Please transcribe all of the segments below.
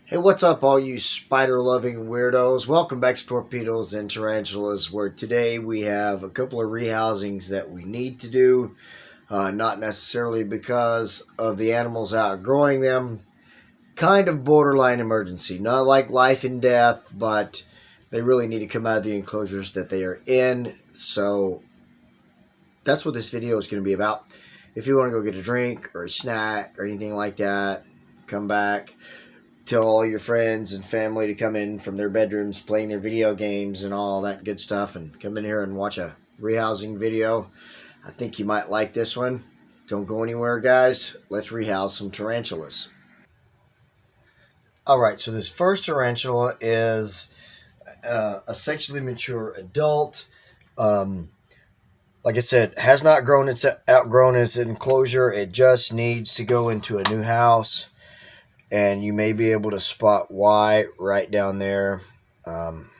Hey, what's up, all you spider-loving weirdos? Welcome back to Torpedoes and Tarantulas, where today we have a couple of rehousings that we need to do. Not necessarily because of the animals outgrowing them. Kind of borderline emergency. Not like life and death, but they really need to come out of the enclosures that they are in. So that's what this video is going to be about. If you want to go get a drink or a snack or anything like that, come back. Tell all your friends and family to come in from their bedrooms playing their video games and all that good stuff and come in here and watch a rehousing video. I think you might like this one. Don't go anywhere, guys. Let's rehouse some tarantulas. Alright, so this first tarantula is a sexually mature adult. Like I said, has not outgrown its enclosure. It just needs to go into a new house. And you may be able to spot why right down there. I'm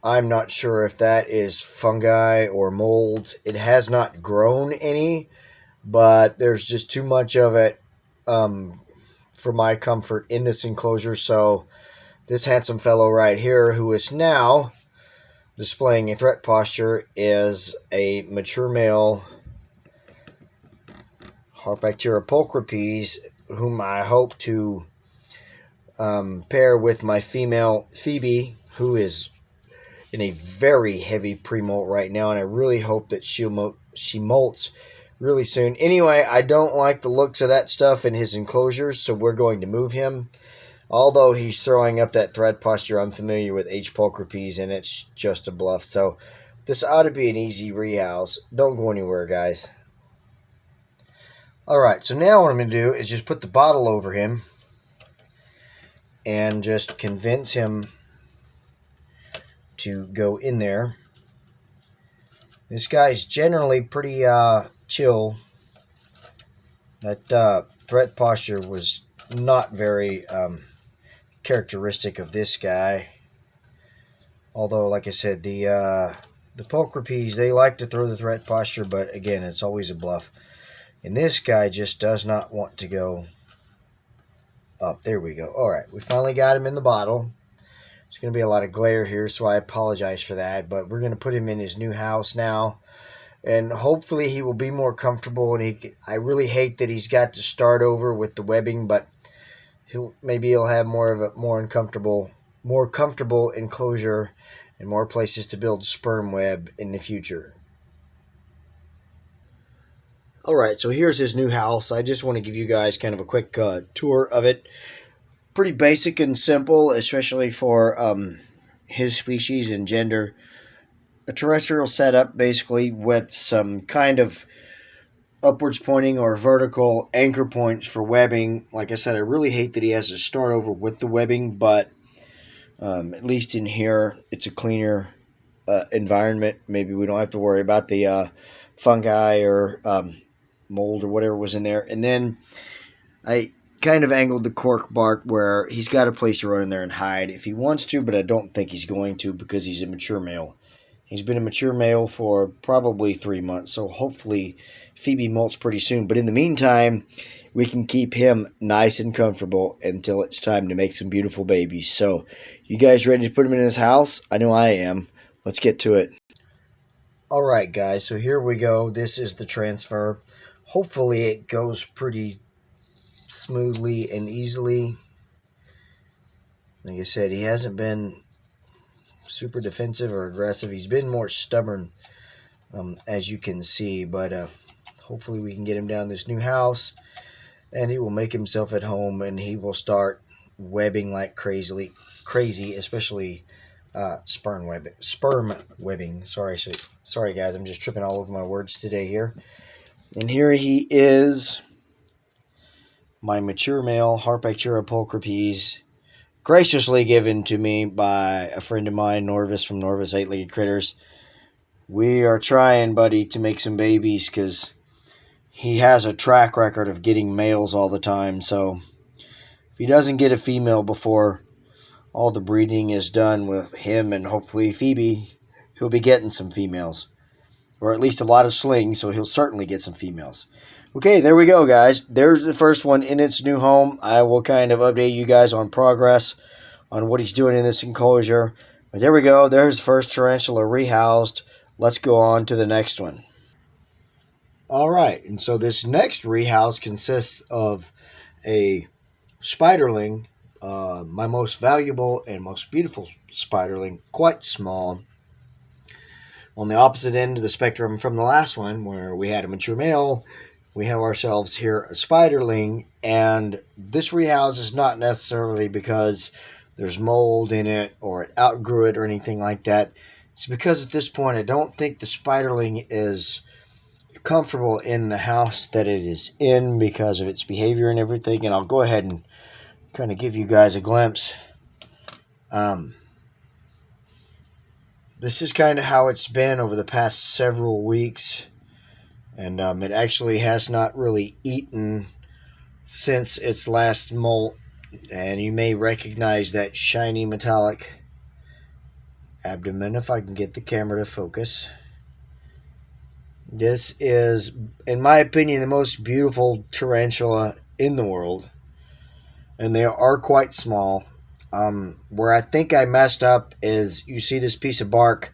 not sure if that is fungi or mold. It has not grown any, but there's just too much of it for my comfort in this enclosure. So this handsome fellow right here, who is now displaying a threat posture, is a mature male Harpactira pulchripes, whom I hope to pair with my female Phoebe, who is in a very heavy pre-molt right now, and I really hope that she molts really soon. Anyway, I don't like the looks of that stuff in his enclosures, so we're going to move him. Although he's throwing up that threat posture, I'm familiar with H. pulchripes, and it's just a bluff. So this ought to be an easy rehouse. Don't go anywhere, guys. Alright, so now what I'm going to do is just put the bottle over him and just convince him to go in there. This guy's generally pretty chill. That threat posture was not very characteristic of this guy. Although, like I said, the pulchripes, they like to throw the threat posture, but again, it's always a bluff. And this guy just does not want to go up. There we go. All right, we finally got him in the bottle. There's going to be a lot of glare here, so I apologize for that. But we're going to put him in his new house now. And hopefully he will be more comfortable. And I really hate that he's got to start over with the webbing, but maybe he'll have more comfortable enclosure and more places to build sperm web in the future. Alright, so here's his new house. I just want to give you guys kind of a quick tour of it. Pretty basic and simple, especially for his species and gender. A terrestrial setup, basically, with some kind of upwards pointing or vertical anchor points for webbing. Like I said, I really hate that he has to start over with the webbing, but at least in here, it's a cleaner environment. Maybe we don't have to worry about the fungi or mold or whatever was in there. And then I kind of angled the cork bark where he's got a place to run in there and hide if he wants to, but I don't think he's going to because he's a mature male. He's been a mature male for probably 3 months, so hopefully Phoebe molts pretty soon. But in the meantime, we can keep him nice and comfortable until it's time to make some beautiful babies. So, you guys ready to put him in his house? I know I am. Let's get to it. Alright, guys, so here we go. This is the transfer. Hopefully it goes pretty smoothly and easily. Like I said, he hasn't been super defensive or aggressive. He's been more stubborn, as you can see. But hopefully we can get him down this new house, and he will make himself at home, and he will start webbing like crazy, especially sperm webbing. Sorry, guys. I'm just tripping all over my words today here. And here he is, my mature male Harpactira pulchripes, graciously given to me by a friend of mine, Norvis from Norvis 8-Legged Critters. We are trying, buddy, to make some babies because he has a track record of getting males all the time. So if he doesn't get a female before all the breeding is done with him and hopefully Phoebe, he'll be getting some females. Or at least a lot of slings, so he'll certainly get some females. Okay, there we go, guys. There's the first one in its new home. I will kind of update you guys on progress on what he's doing in this enclosure. But there we go. There's first tarantula rehoused. Let's go on to the next one. All right, and so this next rehouse consists of a Spiderling, my most valuable and most beautiful Spiderling, quite small. On the opposite end of the spectrum from the last one, where we had a mature male, we have ourselves here a Spiderling, and this rehouse is not necessarily because there's mold in it or it outgrew it or anything like that. It's because at this point I don't think the Spiderling is comfortable in the house that it is in because of its behavior and everything. And I'll go ahead and kind of give you guys a glimpse. Um, this is kind of how it's been over the past several weeks. And it actually has not really eaten since its last molt. And you may recognize that shiny metallic abdomen if I can get the camera to focus. This is, in my opinion, the most beautiful tarantula in the world. And they are quite small. Where I think I messed up is you see this piece of bark.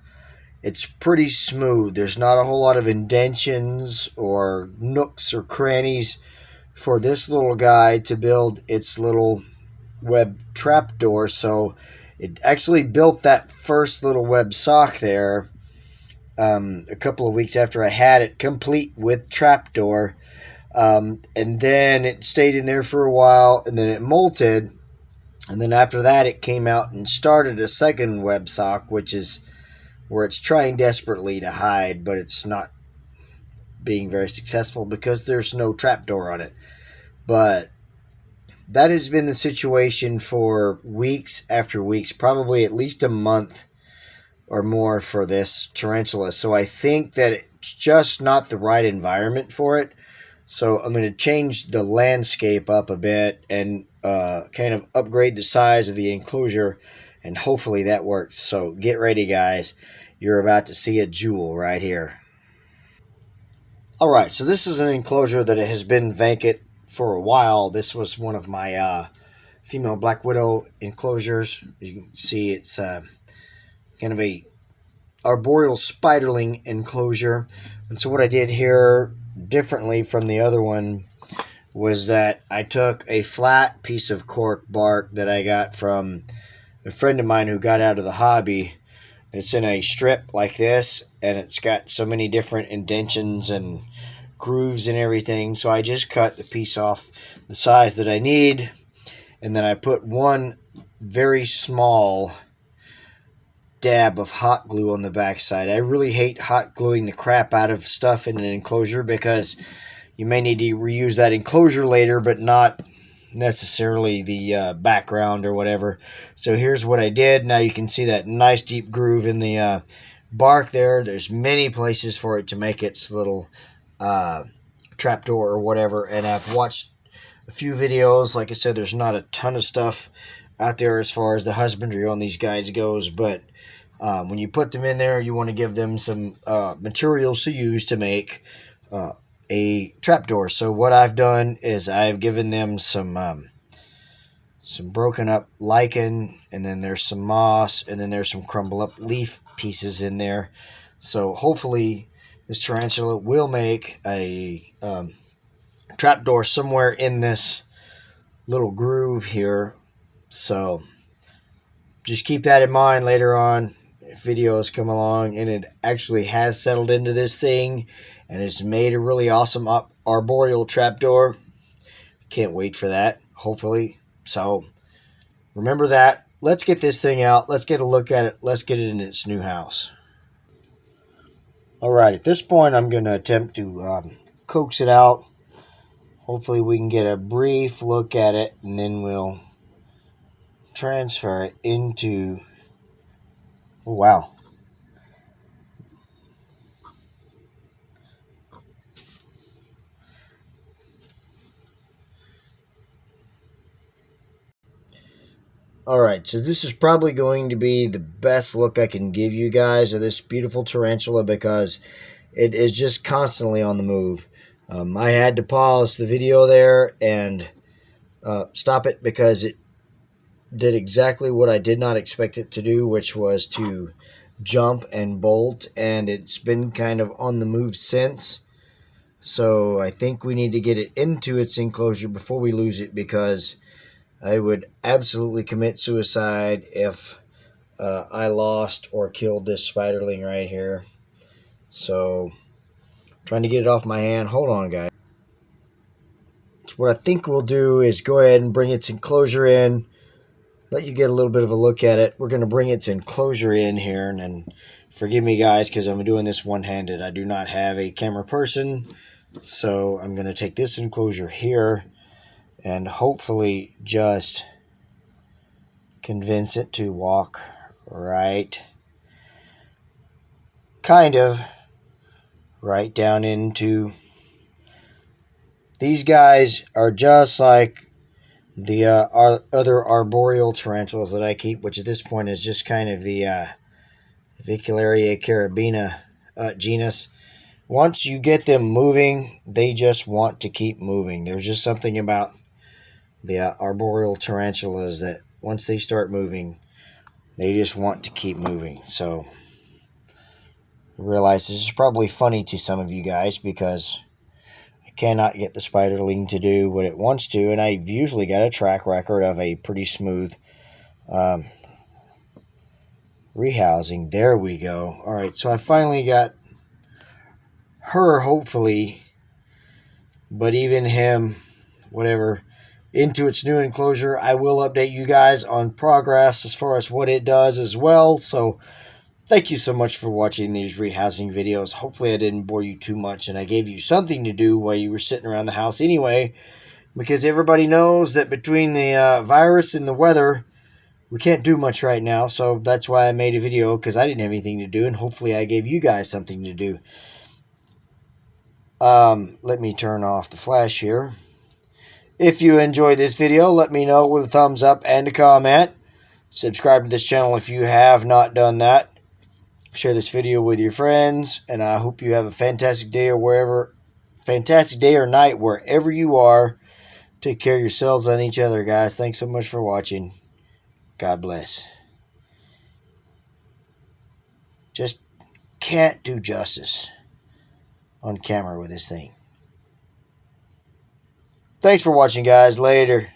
It's pretty smooth. There's not a whole lot of indentions or nooks or crannies for this little guy to build its little web trapdoor. So it actually built that first little web sock there a couple of weeks after I had it complete with trapdoor. And then it stayed in there for a while, and then it molted. And then after that, it came out and started a second web sock, which is where it's trying desperately to hide, but it's not being very successful because there's no trapdoor on it. But that has been the situation for weeks after weeks, probably at least a month or more for this tarantula. So I think that it's just not the right environment for it. So I'm going to change the landscape up a bit and kind of upgrade the size of the enclosure, and hopefully that works. So get ready, guys. You're about to see a jewel right here. All right, so this is an enclosure that has been vacant for a while. This was one of my female black widow enclosures. You can see it's kind of a arboreal spiderling enclosure. And so what I did here differently from the other one was that I took a flat piece of cork bark that I got from a friend of mine who got out of the hobby. It's in a strip like this, and it's got so many different indentions and grooves and everything. So I just cut the piece off the size that I need, and then I put one very small dab of hot glue on the backside. I really hate hot gluing the crap out of stuff in an enclosure because you may need to reuse that enclosure later, but not necessarily the background or whatever. So here's what I did. Now you can see that nice deep groove in the bark there. There's many places for it to make its little trapdoor or whatever, and I've watched a few videos. Like I said, there's not a ton of stuff out there as far as the husbandry on these guys goes, but when you put them in there, you want to give them some materials to use to make a trapdoor. So what I've done is I've given them some broken up lichen, and then there's some moss, and then there's some crumble up leaf pieces in there. So hopefully this tarantula will make a trapdoor somewhere in this little groove here. So just keep that in mind later on if videos come along and it actually has settled into this thing and it's made a really awesome arboreal trapdoor. Can't wait for that, hopefully. So remember that. Let's get this thing out. Let's get a look at it. Let's get it in its new house. All right, at this point, I'm going to attempt to coax it out. Hopefully we can get a brief look at it, and then we'll transfer it into... Oh, wow. All right, so this is probably going to be the best look I can give you guys of this beautiful tarantula because it is just constantly on the move. I had to pause the video there and stop it because it did exactly what I did not expect it to do, which was to jump and bolt, and it's been kind of on the move since. So I think we need to get it into its enclosure before we lose it, because I would absolutely commit suicide if I lost or killed this spiderling right here. So trying to get it off my hand. Hold on, guys. So what I think we'll do is go ahead and bring its enclosure in, let you get a little bit of a look at it. We're going to bring its enclosure in here, and forgive me, guys, because I'm doing this one-handed. I do not have a camera person, so I'm going to take this enclosure here and hopefully just convince it to walk right down into. These guys are just like the other arboreal tarantulas that I keep, which at this point is just kind of the Vicularia carabina genus. Once you get them moving, they just want to keep moving. There's just something about the arboreal tarantulas that once they start moving, they just want to keep moving. So I realize this is probably funny to some of you guys because I cannot get the spiderling to do what it wants to, and I've usually got a track record of a pretty smooth rehousing. There we go. All right, so I finally got her, hopefully, but even him, whatever, into its new enclosure. I will update you guys on progress as far as what it does as well. So thank you so much for watching these rehousing videos. Hopefully I didn't bore you too much and I gave you something to do while you were sitting around the house anyway, because everybody knows that between the virus and the weather, we can't do much right now. So that's why I made a video, because I didn't have anything to do, and hopefully I gave you guys something to do. Let me turn off the flash here. If you enjoyed this video, let me know with a thumbs up and a comment. Subscribe to this channel if you have not done that. Share this video with your friends, and I hope you have a fantastic day or night wherever you are. Take care of yourselves and each other, guys. Thanks so much for watching. God bless. Just can't do justice on camera with this thing. Thanks for watching, guys. Later.